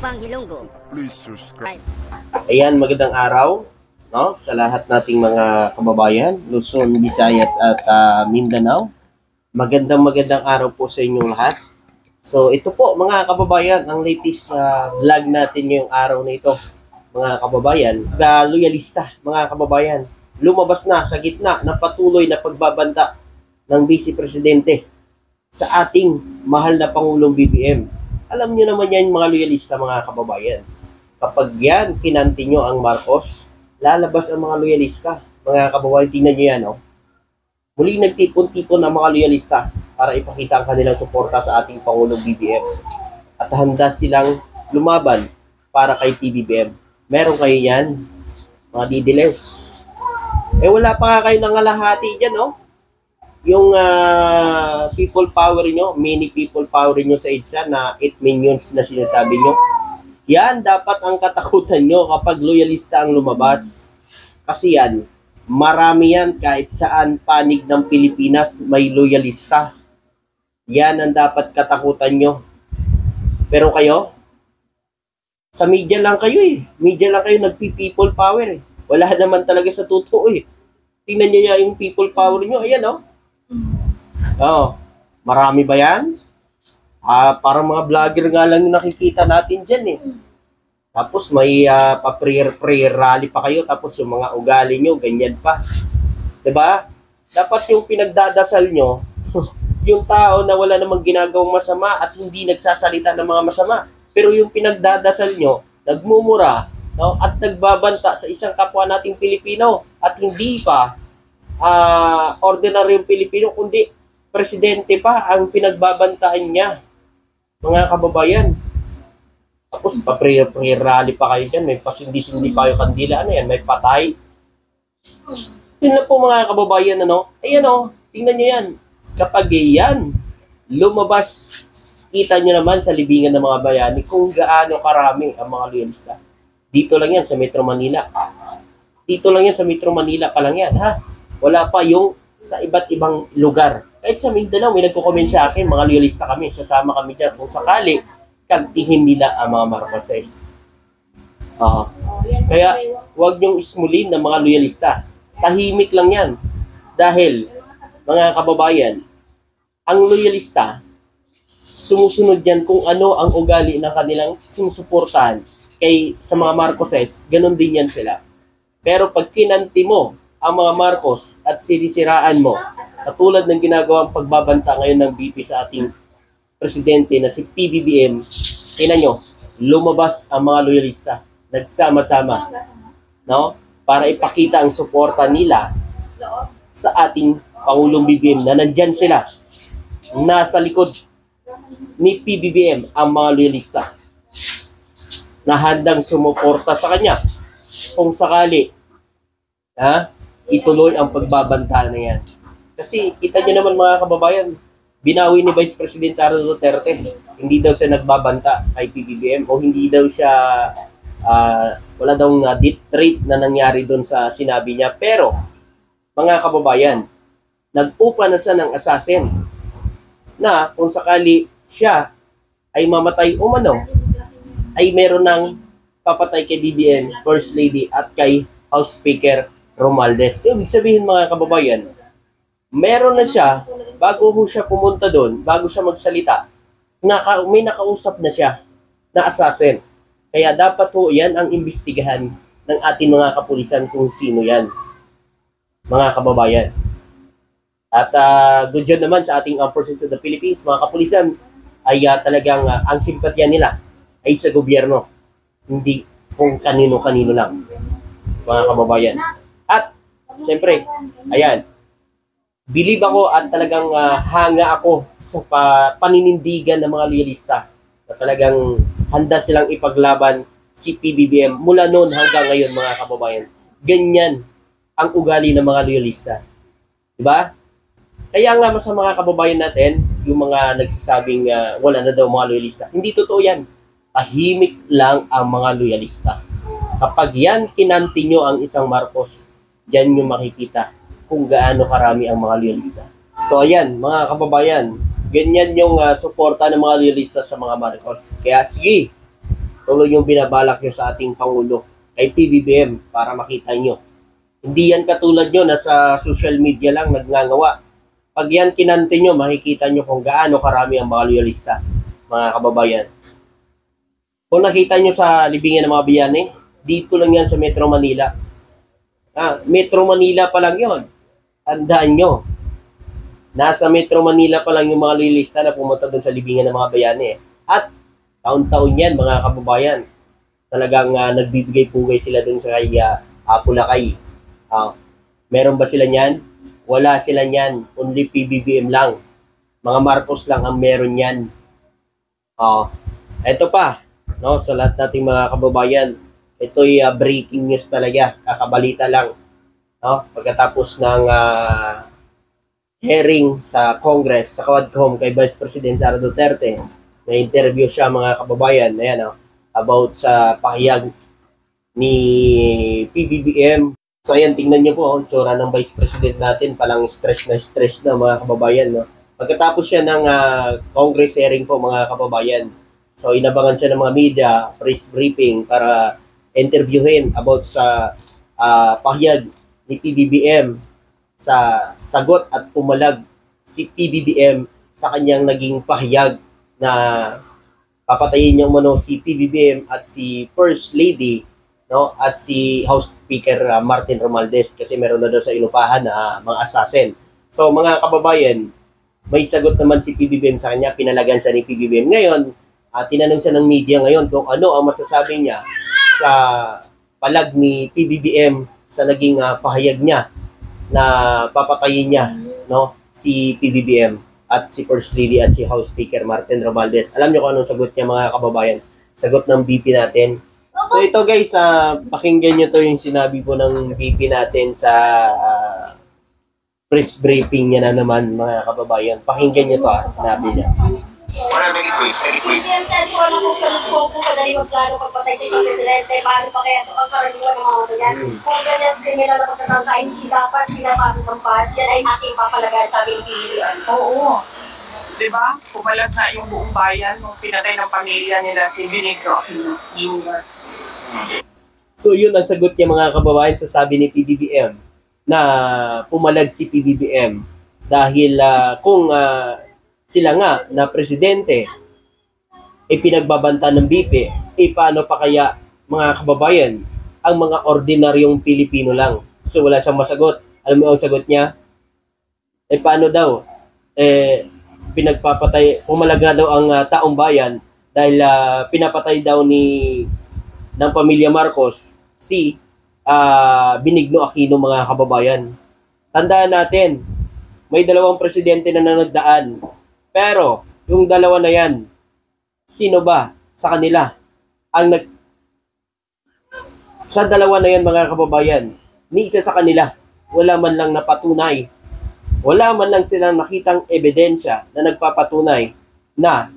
Tabang Ilonggo. Please subscribe. Ayan, magandang araw, no, sa lahat nating mga kababayan, Luzon, Visayas at Mindanao. Magandang araw po sa inyong lahat. So ito po mga kababayan, ang latest vlog natin ngayong araw na ito. Mga kababayan, loyalista, mga kababayan, lumabas na sa gitna ng patuloy na pagbabanta ng Vice Presidente sa ating mahal na Pangulong BBM. Alam niyo naman yan mga loyalista, mga kababayan. Kapag yan, kinanti nyo ang Marcos, lalabas ang mga loyalista. Mga kababayan, tingnan nyo yan. Oh. Muli nagtipon-tipon ang mga loyalista para ipakita ang kanilang suporta sa ating Pangulong BBM. At handa silang lumaban para kay PBBM. Meron kayo yan, mga didiles. Wala pa nga kayo nangalahati dyan, no? Yung people power nyo, mini people power nyo sa EDSA na 8 minions na sinasabi nyo. Yan, dapat ang katakutan nyo kapag loyalista ang lumabas. Kasi yan, marami yan kahit saan panig ng Pilipinas may loyalista. Yan ang dapat katakutan nyo. Pero kayo, sa media lang kayo eh. Media lang kayo nagpi-people power eh. Wala naman talaga sa totoo eh. Tingnan nyo yung people power nyo. Ayan oh. Oh, marami ba yan? Parang mga vlogger nga lang yung nakikita natin dyan eh. Tapos may pa-prayer rally pa kayo, tapos yung mga ugali nyo, ganyan pa. Diba? Dapat yung pinagdadasal nyo, yung tao na wala namang ginagawang masama at hindi nagsasalita ng mga masama. Pero yung pinagdadasal nyo, nagmumura, no, at nagbabanta sa isang kapwa nating Pilipino at hindi pa ordinaryong Pilipino, kundi presidente pa ang pinagbabantaan niya. Mga kababayan. Tapos pa-prayer rally pa kayo dyan. May pasindi-sindi pa kayo kandila. Ano yan? May patay. Yun lang po mga kababayan. Ano? Ayan o. Tingnan nyo yan. Kapag yan lumabas, kita nyo naman sa libingan ng mga bayani kung gaano karami ang mga loyalista. Dito lang yan sa Metro Manila. Dito lang yan sa Metro Manila pa lang yan. Ha? Wala pa yung sa iba't ibang lugar. Kahit sa Mindanao, may nagko-comment sa akin, mga loyalista kami, sasama kami dyan. Kung sakali, kantihin nila ang mga Marcoses. Kaya, huwag niyong ismulin ng mga loyalista. Tahimik lang yan. Dahil, mga kababayan, ang loyalista, sumusunod yan kung ano ang ugali ng kanilang sinusuportahan sa mga Marcoses, ganun din yan sila. Pero pag kinanti mo ang mga Marcos at sinisiraan mo, katulad ng ginagawang pagbabanta ngayon ng BP sa ating presidente na si PBBM, tingnan nyo, lumabas ang mga loyalista, nagsama-sama, no? Para ipakita ang suporta nila sa ating Pangulong BBM na nandyan sila, nasa likod ni PBBM ang mga loyalista na handang sumuporta sa kanya kung sakali ituloy ang pagbabanta na yan. Kasi kita nyo naman mga kababayan, binawi ni Vice President Sara Duterte. Hindi daw siya nagbabanta kay PBBM o hindi daw siya, wala daw death threat na nangyari doon sa sinabi niya. Pero, mga kababayan, nag-upa na siya ng assassin na kung sakali siya ay mamatay umano, ay meron ng papatay kay BBM, First Lady at kay House Speaker Romualdez. So, ibig sabihin mga kababayan, meron na siya, bago siya pumunta doon, bago siya magsalita, may nakausap na siya na assassin. Kaya dapat po yan ang imbestigahan ng ating mga kapulisan kung sino yan, mga kababayan. At good job naman sa ating Armed Forces of the Philippines, mga kapulisan, ay talagang ang simpatya nila ay sa gobyerno, hindi kung kanino-kanino lang, mga kababayan. At, siyempre, ayan, believe ako at talagang hanga ako sa paninindigan ng mga loyalista na talagang handa silang ipaglaban si PBBM mula noon hanggang ngayon, mga kababayan. Ganyan ang ugali ng mga loyalista. Diba? Kaya nga sa mga kababayan natin, yung mga nagsasabing wala na daw mga loyalista. Hindi totoo yan. Tahimik lang ang mga loyalista. Kapag yan kinanti nyo ang isang Marcos, diyan nyo makikita kung gaano karami ang mga loyalista. So ayan, mga kababayan, ganyan yung suporta ng mga loyalista sa mga Marcos. Kaya sige, Tuloy yung binabalak nyo sa ating Pangulo kay PBBM para makita nyo. Hindi yan katulad nyo na sa social media lang nagngangawa. Pag yan kinante nyo, makikita nyo kung gaano karami ang mga loyalista, mga kababayan. Kung nakita nyo sa libingan ng mga biyane, dito lang yan sa Metro Manila. Metro Manila pa lang yon. Tandaan nyo, nasa Metro Manila pa lang yung mga loyalista na pumunta doon sa libingan ng mga bayani. At taon-taon yan, mga kababayan. Talagang nagbibigay-pugay sila doon sa kay Pulakay. Meron ba sila niyan? Wala sila niyan. Only PBBM lang. Mga Marcos lang ang meron niyan. Ito pa, no, sa lahat nating mga kababayan, ito'y breaking news talaga. Kakabalita lang. No? Pagkatapos ng hearing sa Congress, sa Quadcom kay Vice President Sara Duterte, na-interview siya mga kababayan, ayan, about sa pahayag ni PBBM. So ayan, tingnan niyo po, tsura ng Vice President natin, palang stress na mga kababayan. No? Pagkatapos siya ng Congress hearing po mga kababayan, so inabangan siya ng mga media, press briefing para interviewin about sa pahayag ni PBBM, sa sagot at pumalag si PBBM sa kanyang naging pahayag na papatayin niya umano si PBBM at si First Lady, no, at si House Speaker Martin Romualdez kasi meron na daw sa inupahan na mga assassin. So mga kababayan, may sagot naman si PBBM sa kanya, pinalagan siya ni PBBM. Ngayon, tinanong siya ng media ngayon kung ano ang masasabi niya sa palag ni PBBM sa naging pahayag niya na papatayin niya, no, si PBBM at si First Lady at si House Speaker Martin Romualdez. Alam niyo kung anong sagot niya mga kababayan? Sagot ng BP natin. So ito guys, pakinggan niyo to yung sinabi po ng BP natin sa press briefing niya na naman mga kababayan. Pakinggan niyo to, sinabi niya. Wala, make it quick. Yan, saan ko alam kung kadali magplano pagpatay sa isang presidente, paano pa kaya sa pagkaraniwan ng mga ganyan? Kung ganyan kriminal na pagkatangka, hindi dapat pinapapampas, yan ay aking papalagan, sabi ng PBBM. Oo. Diba? Pumalag na yung buong bayan nung pinatay ng pamilya nila si Benigno Aquino Jr. So yun ang sagot niya mga kababayan sa sabi ni PBBM na pumalag si PBBM dahil kung sila nga na presidente pinagbabanta ng BP, paano pa kaya mga kababayan ang mga ordinaryong Pilipino lang? So wala siyang masagot. Alam mo ang sagot niya? Paano daw? Pinagpapatay, pumalag nga daw ang taong bayan dahil pinapatay daw ng pamilya Marcos si Benigno Aquino mga kababayan. Tandaan natin, may dalawang presidente na nagdaan. Pero, yung dalawa na yan, sino ba sa kanila ang sa dalawa na yan mga kababayan, ni isa sa kanila, wala man lang napatunay, wala man lang silang nakitang ebidensya na nagpapatunay na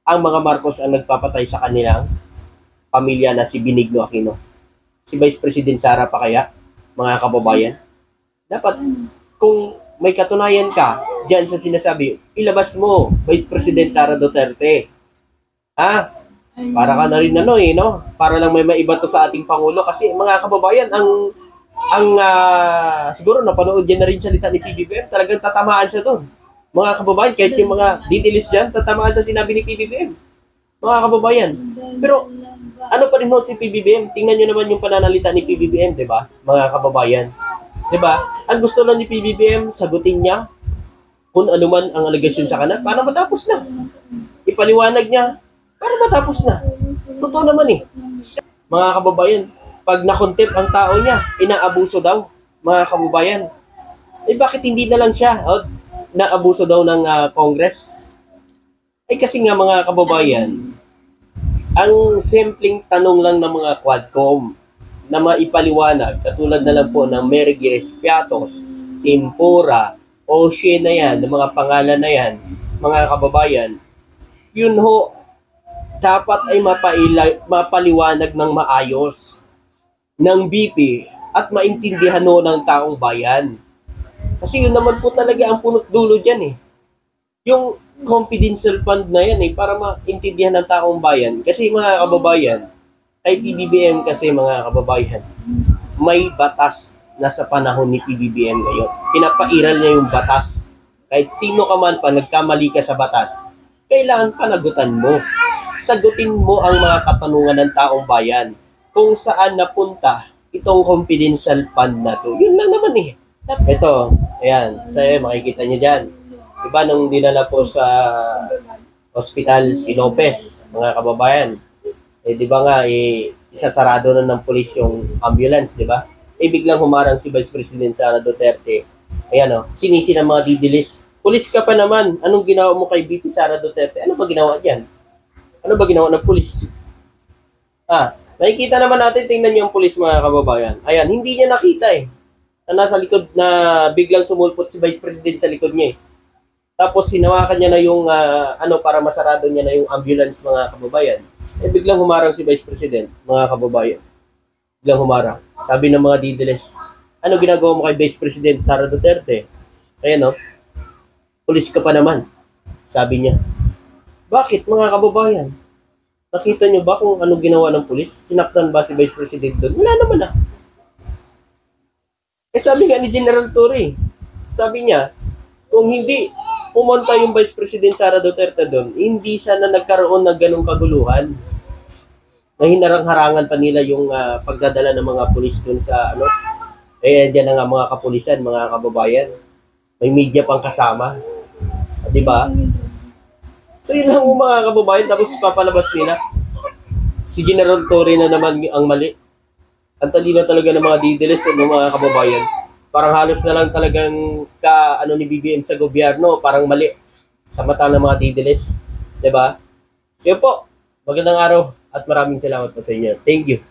ang mga Marcos ang nagpapatay sa kanilang pamilya na si Benigno Aquino. Si Vice President Sara pa kaya, mga kababayan? Dapat, kung may katunayan ka dyan sa sinasabi, ilabas mo, Vice President Sara Duterte. Para ka na rin no? Para lang may maiba to sa ating Pangulo. Kasi mga kababayan, siguro napanood yan na rin salita ni PBBM, talagang tatamaan siya doon. Mga kababayan, kahit yung mga details dyan, tatamaan sa sinabi ni PBBM. Mga kababayan. Pero, ano pa rin si PBBM? Tingnan nyo naman yung pananalita ni PBBM, di ba? Mga kababayan. Diba? Ang gusto lang ni PBBM, sagutin niya kung ano man ang alegasyon sa kanila para matapos na. Ipaliwanag niya para matapos na. Totoo naman Mga kababayan, pag nakontep ang tao niya, inaabuso daw. Mga kababayan, bakit hindi na lang siya naabuso daw ng Congress? Kasi nga mga kababayan, ang simpleng tanong lang ng mga Quadcom na maipaliwanag, katulad na lang po ng Merguez Piatos, Tempura, Oshie na yan, ng mga pangalan na yan, mga kababayan, yun ho, dapat ay mapaliwanag ng maayos ng BP at maintindihan ho ng taong bayan. Kasi yun naman po talaga ang punot dulo dyan Yung confidential fund na yan para maintindihan ng taong bayan. Kasi mga kababayan, kay PBBM kasi mga kababayan, may batas na sa panahon ni PBBM ngayon. Pinapairal niya yung batas. Kahit sino ka man pa nagkamali ka sa batas, kailangan panagutan mo. Sagutin mo ang mga katanungan ng taong bayan kung saan napunta itong confidential fund na to. Yun lang naman Ito, ayan, sa'yo makikita niyo dyan. Diba nung dinala po sa hospital si Lopez, mga kababayan, di ba nga, isasarado na ng pulis yung ambulance, di ba? Biglang humarang si Vice President Sara Duterte. Ayan sinisi ng mga didilis. Pulis ka pa naman, anong ginawa mo kay VP Sara Duterte? Ano ba ginawa dyan? Ano ba ginawa ng pulis? Nakikita naman natin, tingnan niyo ang pulis mga kababayan. Ayan, hindi niya nakita na nasa likod na biglang sumulpot si Vice President sa likod niya Tapos hinawakan niya na yung para masarado niya na yung ambulance mga kababayan. Biglang humarang si Vice President, mga kababayan. Biglang humarang. Sabi ng mga didiles, ano ginagawa mo kay Vice President Sara Duterte? Ayan pulis ka pa naman. Sabi niya. Bakit mga kababayan? Nakita niyo ba kung anong ginawa ng pulis? Sinaktan ba si Vice President doon? Wala naman sabi nga ni General Torre, sabi niya, kung hindi pumunta yung Vice President Sara Duterte doon, hindi sana nagkaroon ng ganong kaguluhan. Na hinarang-harangan pa nila yung pagdadala ng mga pulis doon sa diyan na nga mga kapulisan, mga kababayan. May media pang kasama. Di ba? So yun lang mga kababayan, tapos papalabas nila. Si General Torre na naman ang mali. Ang talino talaga ng mga didilis ng mga kababayan. Parang halos na lang talagang ni BBM sa gobyerno, parang mali sa mata ng mga didilis. Diba? So yun po, magandang araw at maraming salamat po sa inyo. Thank you.